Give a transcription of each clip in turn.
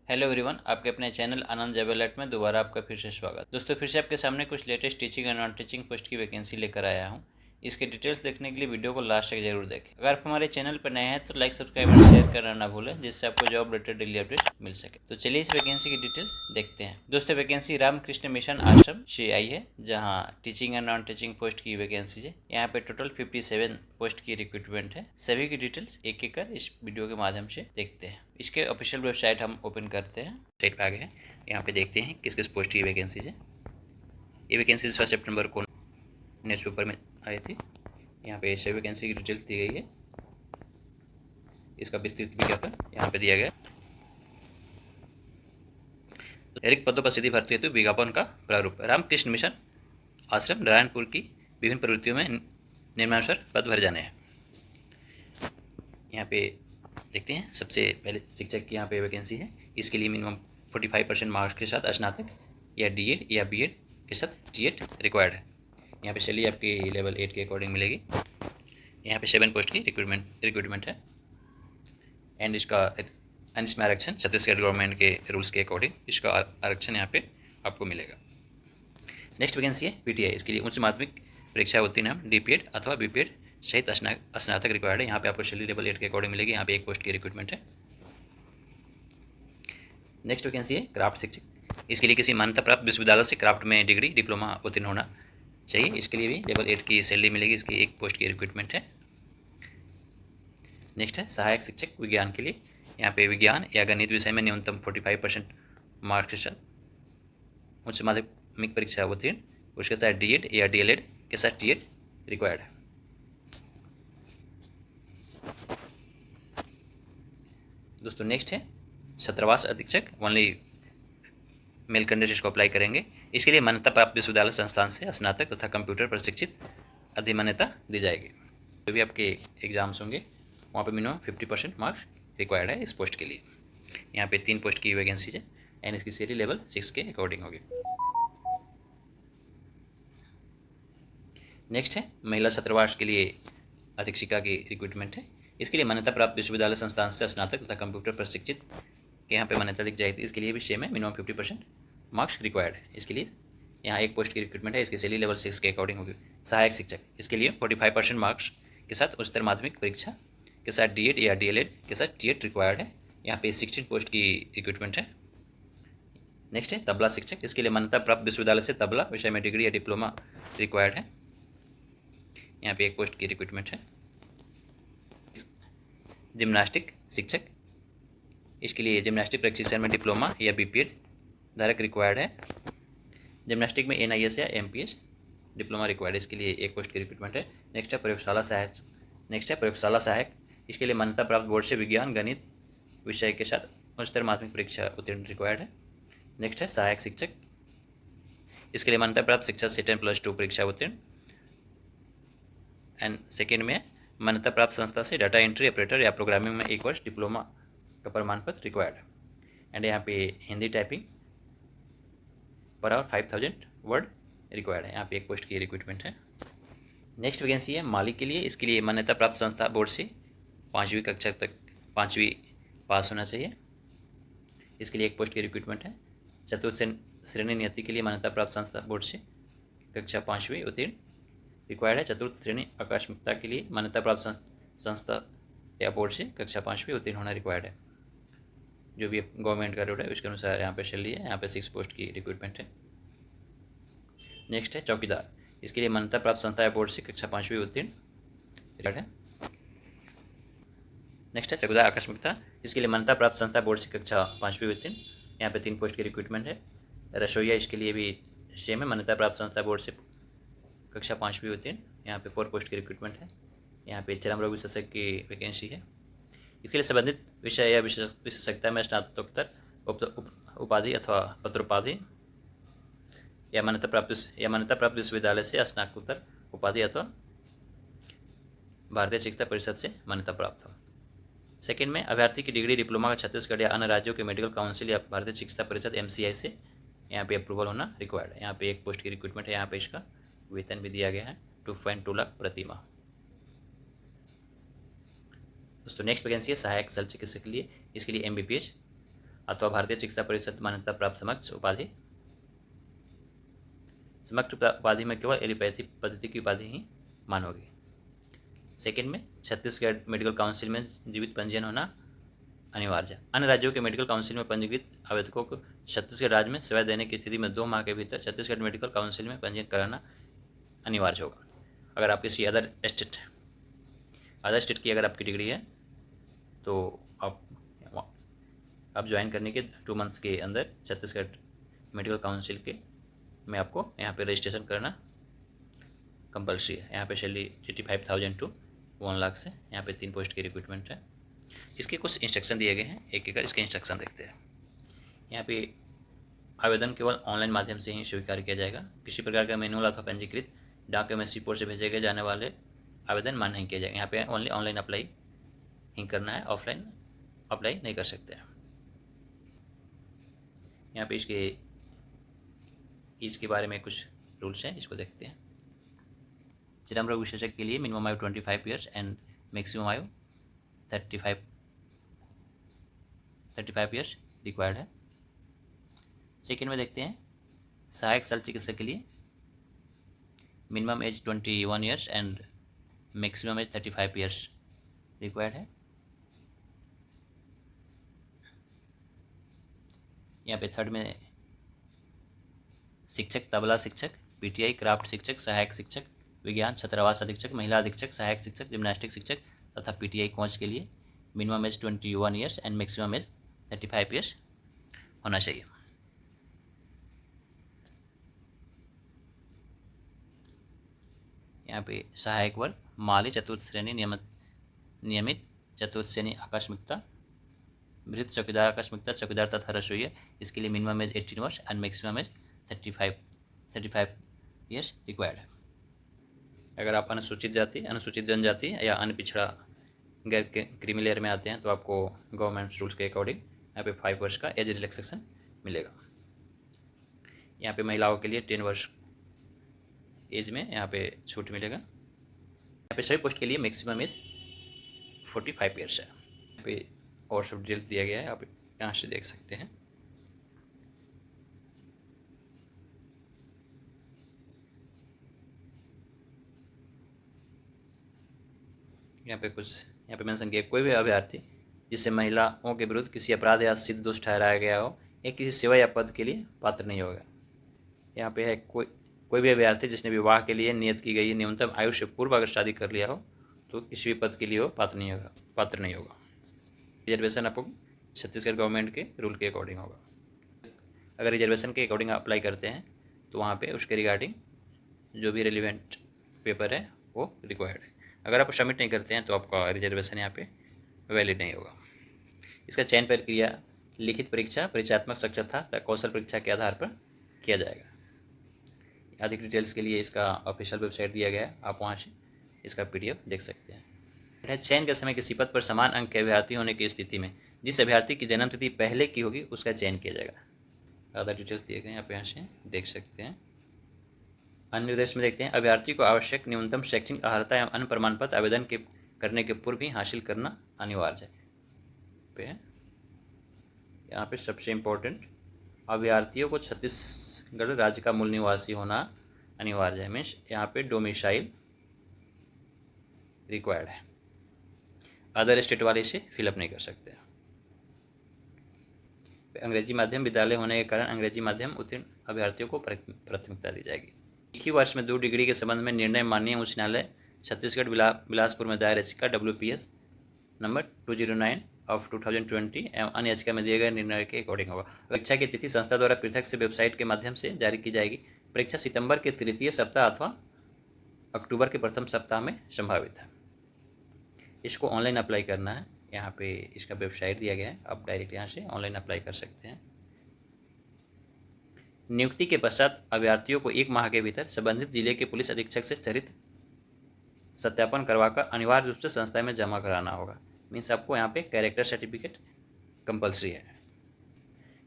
Hello everyone, आपके अपने channel आनंद job alert में दोबारा आपका फिर से स्वागत। दोस्तों, फिर से आपके सामने कुछ लेटेस्ट टीचिंग और नॉन टीचिंग पोस्ट की वैकेंसी लेकर आया हूं। इसके डिटेल्स देखने के लिए वीडियो को लास्ट तक जरूर देखें। अगर आप हमारे चैनल पर नए हैं तो लाइक, सब्सक्राइब और शेयर करना ना भूलें, जिससे आपको जॉब रिलेटेड डेली अपडेट मिल सके। तो चलिए इस वैकेंसी की डिटेल्स देखते हैं। दोस्तों, वैकेंसी रामकृष्ण मिशन आश्रम से आई है, जहाँ टीचिंग और नॉन टीचिंग पोस्ट की वैकेंसी है। यहाँ पे टोटल 57 पोस्ट की रिक्रूटमेंट है। सभी की डिटेल्स एक एक कर इस वीडियो के माध्यम से देखते हैं। इसके ऑफिशियल वेबसाइट हम ओपन करते हैं। वेबसाइट पे आ गए हैं। यहाँ पे देखते हैं किस किस पोस्ट की वैकेंसीज है। ये वैकेंसीज 1 सितंबर को न्यूज़पेपर में आई थी। यहाँ पे सभी वैकेंसी की डिटेल्स दी गई है। इसका विस्तृत विज्ञापन यहाँ पे दिया गया। तो रिक्त पदों पर सीधी भर्ती हेतु विज्ञापन का प्रारूप। रामकृष्ण मिशन आश्रम नारायणपुर की विभिन्न प्रवृत्तियों में निम्नानुसार पद भरे जाने हैं। यहाँ पे देखते हैं। सबसे पहले शिक्षक की यहाँ पे वैकेंसी है। इसके लिए मिनिमम 45% मार्क्स के साथ स्नातक या डीएड या बीएड के साथ टीएड रिक्वायर्ड है। यहाँ पे सैलरी आपकी लेवल 8 के अकॉर्डिंग मिलेगी। यहाँ पे 7 पोस्ट की रिक्रूटमेंट है। एंड इसमें आरक्षण छत्तीसगढ़ गवर्नमेंट के रूल्स के अकॉर्डिंग इसका आरक्षण यहाँ पे आपको मिलेगा। नेक्स्ट वैकेंसी है पीटीआई। इसके लिए उच्च माध्यमिक परीक्षा उत्तीर्ण है, डीपीएड अथवा बीपीएड सहित स्नातक रिक्वायर्ड है। यहाँ पे आपको सैलरी लेवल 8 के अकॉर्डिंग मिलेगी। यहाँ पे 1 पोस्ट की रिक्रूटमेंट है। नेक्स्ट वैकेंसी है क्राफ्ट शिक्षक। इसके लिए किसी मान्यता प्राप्त विश्वविद्यालय से क्राफ्ट में डिग्री डिप्लोमा उत्तीर्ण होना चाहिए। इसके लिए भी लेवल 8 की सैलरी मिलेगी। इसकी 1 पोस्ट की रिक्रूटमेंट है। नेक्स्ट है सहायक शिक्षक विज्ञान के लिए। यहाँ पे विज्ञान या गणित विषय में न्यूनतम 45% मार्क्स के साथ उच्च माध्यमिक परीक्षा उत्तीर्ण, उसके साथ डीएड या डीएलएड के साथ टीएड रिक्वायर्ड है। दोस्तों, नेक्स्ट है छात्रावास अधीक्षक। ओनली मेल कैंडिडेट इसको अप्लाई करेंगे। इसके लिए मान्यता प्राप्त विश्वविद्यालय संस्थान से स्नातक तथा कंप्यूटर प्रशिक्षित अधिमान्यता दी जाएगी। जो भी आपके एग्जाम्स होंगे वहाँ पे मिनिमम 50% मार्क्स रिक्वायर्ड है इस पोस्ट के लिए। यहाँ पे 3 पोस्ट की वैकेंसी है एंड इसकी सैलरी लेवल 6 के अकॉर्डिंग होगी। नेक्स्ट है महिला छात्रावास के लिए अधीक्षिका की रिक्रूटमेंट है। इसके लिए मान्यता प्राप्त विश्वविद्यालय संस्थान से स्नातक तथा कंप्यूटर प्रशिक्षित के यहाँ पे मान्यता दी जाएगी। इसके लिए भी सेम है, मिनिमम 50% मार्क्स रिक्वायर्ड है। इसके लिए यहाँ 1 पोस्ट की रिक्रूटमेंट है। इसकी सैलरी लेवल 6 के अकॉर्डिंग होगी। सहायक शिक्षक, इसके लिए 45% मार्क्स के साथ उच्चतर माध्यमिक परीक्षा के साथ डीएड या डीएलएड के साथ टीएड रिक्वायर्ड है। यहाँ पे 16 पोस्ट की रिक्रूटमेंट है। नेक्स्ट है तबला शिक्षक। इसके लिए मान्यता प्राप्त विश्वविद्यालय से तबला विषय में डिग्री या डिप्लोमा रिक्वायर्ड है। यहाँ पे 1 पोस्ट की रिक्रूटमेंट है। जिम्नास्टिक शिक्षक, इसके लिए जिम्नास्टिक प्रशिक्षण में डिप्लोमा या बीपीएड धारक रिक्वायर्ड है। जिम्नास्टिक में एनआईएस या एमपीएस डिप्लोमा रिक्वायर्ड है। इसके लिए 1 पोस्ट की रिक्रूटमेंट है। नेक्स्ट है प्रयोगशाला सहायक। इसके लिए मान्यता प्राप्त बोर्ड से विज्ञान गणित विषय के साथ उच्चतर माध्यमिक परीक्षा उत्तीर्ण रिक्वायर्ड है। नेक्स्ट है सहायक शिक्षक। इसके लिए मान्यता प्राप्त शिक्षा से 10+2 परीक्षा उत्तीर्ण। एंड सेकेंड में मान्यता प्राप्त संस्था से डाटा एंट्री ऑपरेटर या प्रोग्रामिंग में 1 वर्ष डिप्लोमा का प्रमाण पत्र रिक्वायर्ड है। एंड यहाँ पे Hindi typing per hour 5000 word required है। यहाँ पे 1 पोस्ट की रिक्रूटमेंट है। नेक्स्ट वैकेंसी है माली के लिए। इसके लिए मान्यता प्राप्त संस्था बोर्ड से 5वीं कक्षा तक 5वीं पास होना चाहिए। इसके लिए 1 पोस्ट की रिक्रूटमेंट है। चतुर्थ श्रेणी नियति के लिए मान्यता प्राप्त संस्था बोर्ड से कक्षा 5वीं उत्तीर्ण रिक्वायर्ड है। चतुर्थ श्रेणी आकस्मिकता के लिए मान्यता प्राप्त संस्था या बोर्ड से कक्षा 5वीं उत्तीर्ण होना रिक्वायर्ड है। जो भी गवर्नमेंट का रूल है उसके अनुसार यहाँ पे सैलरी है। यहाँ पे 6 पोस्ट की रिक्रूटमेंट है। नेक्स्ट है चौकीदार। इसके लिए मान्यता प्राप्त संस्था या बोर्ड से कक्षा 5वीं उत्तीर्ण रिक्वायर्ड है। नेक्स्ट है चौकीदार आकस्मिकता। इसके लिए मान्यता प्राप्त संस्था बोर्ड से कक्षा 5वीं उत्तीर्ण। यहाँ पे 3 पोस्ट की रिक्रूटमेंट है। रसोईया, इसके लिए भी सेम है, मान्यता प्राप्त संस्था बोर्ड से कक्षा 5वीं उत्तीर्ण। यहाँ पे 4 पोस्ट की रिक्रूटमेंट है। यहाँ पे चरम रोग विशेषज्ञ की वैकेंसी है। इसके लिए संबंधित विषय या विशेषज्ञता में स्नातकोत्तर उपाधि अथवा पत्रोपाधि या मान्यता प्राप्त विश्वविद्यालय से स्नातकोत्तर उपाधि अथवा भारतीय चिकित्सा परिषद से मान्यता प्राप्त हो। सेकेंड में अभ्यर्थी की डिग्री डिप्लोमा का छत्तीसगढ़ या अन्य राज्यों के मेडिकल काउंसिल या भारतीय चिकित्सा परिषद MCI से यहाँ पे अप्रूवल होना रिक्वायर्ड है। यहाँ पे 1 पोस्ट की रिक्रूटमेंट है। यहाँ पे इसका वेतन भी दिया गया है 2.2 लाख प्रति माह। दोस्तों, नेक्स्ट वैकेंसी है सहायक शल्य चिकित्सक के लिए। इसके लिए MBBS अथवा भारतीय चिकित्सा परिषद मान्यता प्राप्त समक्ष उपाधि। समग्र उपाधि में केवल एलोपैथी पद्धति की उपाधि ही मान होगी। सेकेंड में छत्तीसगढ़ मेडिकल काउंसिल में जीवित पंजीयन होना अनिवार्य है। अन्य राज्यों के मेडिकल काउंसिल में पंजीकृत आवेदकों को छत्तीसगढ़ राज्य में सेवा देने की स्थिति में 2 माह के भीतर छत्तीसगढ़ मेडिकल काउंसिल में पंजीयन कराना अनिवार्य होगा। अगर आप किसी अदर स्टेट की अगर आपकी डिग्री है तो आप ज्वाइन करने के 2 मंथ्स के अंदर छत्तीसगढ़ मेडिकल काउंसिल के में आपको यहाँ पे रजिस्ट्रेशन करना कंपल्सरी है। यहाँ पे सैलरी 85,000 टू 1 लाख से यहाँ पे 3 पोस्ट की रिक्रूटमेंट है। इसके कुछ इंस्ट्रक्शन दिए गए हैं, एक एक इसके इंस्ट्रक्शन देखते हैं। यहाँ पे आवेदन केवल ऑनलाइन माध्यम से ही स्वीकार किया जाएगा। किसी प्रकार का मैनुअल अथवा पंजीकृत डाक एवं सीपोर्ट से भेजे गए जाने वाले आवेदन मान्य नहीं किया जाएगा। यहाँ पे ओनली ऑनलाइन अप्लाई ही करना है, ऑफलाइन अप्लाई नहीं कर सकते हैं। यहाँ पे इसके बारे में कुछ रूल्स हैं, इसको देखते हैं। चर्म रोग विशेषज्ञ के लिए मिनिमम आयु 25 ईयर्स एंड मैक्सिमम आयु 35 ईयर्स रिक्वायर्ड है। सेकेंड में देखते हैं सहायक शल्य चिकित्सक के लिए minimum age 21 years and maximum age 35 years required है। यहाँ पे थर्ड में शिक्षक, तबला शिक्षक, पीटीआई, क्राफ्ट शिक्षक, सहायक शिक्षक, विज्ञान छात्रावास अधीक्षक, महिला अधीक्षक, सहायक शिक्षक, जिम्नास्टिक शिक्षक तथा पीटीआई कोच के लिए minimum age 21 years and maximum age 35 years होना चाहिए। यहाँ पे सहायक वर्ग माली चतुर्थ श्रेणी नियमित चतुर्थ श्रेणी आकस्मिकता, वृत्त चौकीदार आकस्मिकता, चौकीदार तथा रसोइया, इसके लिए मिनिमम एज 18 वर्ष and maximum age 35 years required है। अगर आप अनुसूचित जाति, अनुसूचित जनजाति या अन्य पिछड़ा गैर क्रीमी लेयर में आते हैं तो आपको गवर्नमेंट रूल्स के अकॉर्डिंग यहाँ पे 5 वर्ष का एज रिलैक्सेशन मिलेगा। यहाँ पे महिलाओं के लिए 10 वर्ष एज में यहाँ पे छूट मिलेगा। यहाँ पे सभी पोस्ट के लिए मैक्सिमम एज 45 ईयर्स है। यहाँ पे और सब डिटेल्स दिया गया है, आप यहाँ से देख सकते हैं। यहाँ पे मेंशन किया कोई भी अभ्यर्थी जिससे महिलाओं के विरुद्ध किसी अपराध या सिद्ध दोष ठहराया गया हो या किसी सेवा या पद के लिए पात्र नहीं होगा। यहाँ पे है कोई भी अभ्यर्थी जिसने विवाह के लिए नियत की गई न्यूनतम आयु से पूर्व अगर शादी कर लिया हो तो किसी भी पद के लिए वो पात्र नहीं होगा। रिजर्वेशन आपको छत्तीसगढ़ गवर्नमेंट के रूल के अकॉर्डिंग होगा। अगर रिजर्वेशन के अकॉर्डिंग अप्लाई करते हैं तो वहाँ पे उसके रिगार्डिंग जो भी रिलेवेंट पेपर है वो रिक्वायर्ड है। अगर आप सबमिट नहीं करते हैं तो आपका रिजर्वेशन यहाँ पे वैलिड नहीं होगा। इसका चयन प्रक्रिया लिखित परीक्षा, परीक्षात्मक साक्षरता तथा कौशल परीक्षा के आधार पर किया जाएगा। अधिक डिटेल्स के लिए इसका ऑफिशियल वेबसाइट दिया गया है, आप वहाँ से इसका PDF देख सकते हैं। चयन के समय किसी पद पर समान अंक के अभ्यर्थी होने की स्थिति में जिस अभ्यर्थी की जन्म तिथि पहले की होगी उसका चयन किया जाएगा। अदर डिटेल्स दिए गए हैं, आप यहाँ से देख सकते हैं। अन्य निर्देश में देखते हैं अभ्यर्थी को आवश्यक न्यूनतम शैक्षणिक अर्हता एवं अन्य प्रमाण पत्र आवेदन करने के पूर्व ही हासिल करना अनिवार्य है। यहाँ पे सबसे इम्पोर्टेंट अभ्यर्थियों को छत्तीसगढ़ राज्य का मूल निवासी होना अनिवार्य है। मीन्स यहाँ पे डोमिसाइल रिक्वायर्ड है। अदर स्टेट वाले इसे फिलअप नहीं कर सकते। अंग्रेजी माध्यम विद्यालय होने के कारण अंग्रेजी माध्यम उत्तीर्ण अभ्यर्थियों को प्राथमिकता दी जाएगी। एक ही वर्ष में 2 डिग्री के संबंध में निर्णय माननीय उच्च न्यायालय छत्तीसगढ़ बिलासपुर में दायर याचिका WPS नंबर 209 ऑफ 2020 एवं अन्य याचिका में दिए गए निर्णय के अकॉर्डिंग होगा। परीक्षा की तिथि संस्था द्वारा पृथक से वेबसाइट के माध्यम से जारी की जाएगी। परीक्षा सितंबर के तृतीय सप्ताह अथवा अक्टूबर के प्रथम सप्ताह में संभावित है। इसको ऑनलाइन अप्लाई करना है। यहाँ पे इसका वेबसाइट दिया गया है, आप डायरेक्ट यहाँ से ऑनलाइन अप्लाई कर सकते हैं। नियुक्ति के पश्चात अभ्यर्थियों को 1 माह के भीतर संबंधित जिले के पुलिस अधीक्षक से चरित्र सत्यापन करवाकर अनिवार्य रूप से संस्था में जमा कराना होगा। मीन्स आपको यहाँ पे कैरेक्टर सर्टिफिकेट कंपल्सरी है।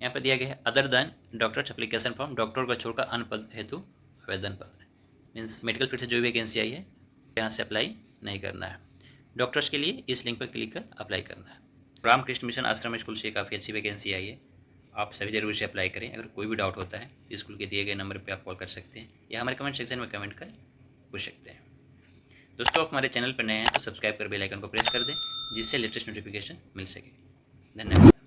यहाँ पे दिया गया है other than doctors application form, doctor को छोड़कर अन्य पद हेतु आवेदन पत्र। मीन्स मेडिकल फील्ड से जो भी वैकेंसी आई है यहाँ से अप्लाई नहीं करना है। डॉक्टर्स के लिए इस लिंक पर क्लिक कर अप्लाई करना है। रामकृष्ण मिशन आश्रम स्कूल से काफ़ी अच्छी वैकेंसी आई है। आप सभी ज़रूर इसे अप्लाई करें। अगर कोई भी डाउट होता है स्कूल के दिए गए नंबर पर आप कॉल कर सकते हैं या हमारे कमेंट सेक्शन में कमेंट कर पूछ सकते हैं। दोस्तों, आप हमारे चैनल पर नए हैं तो सब्सक्राइब कर बेल आइकन को प्रेस कर दें, जिससे लेटेस्ट नोटिफिकेशन मिल सके। धन्यवाद।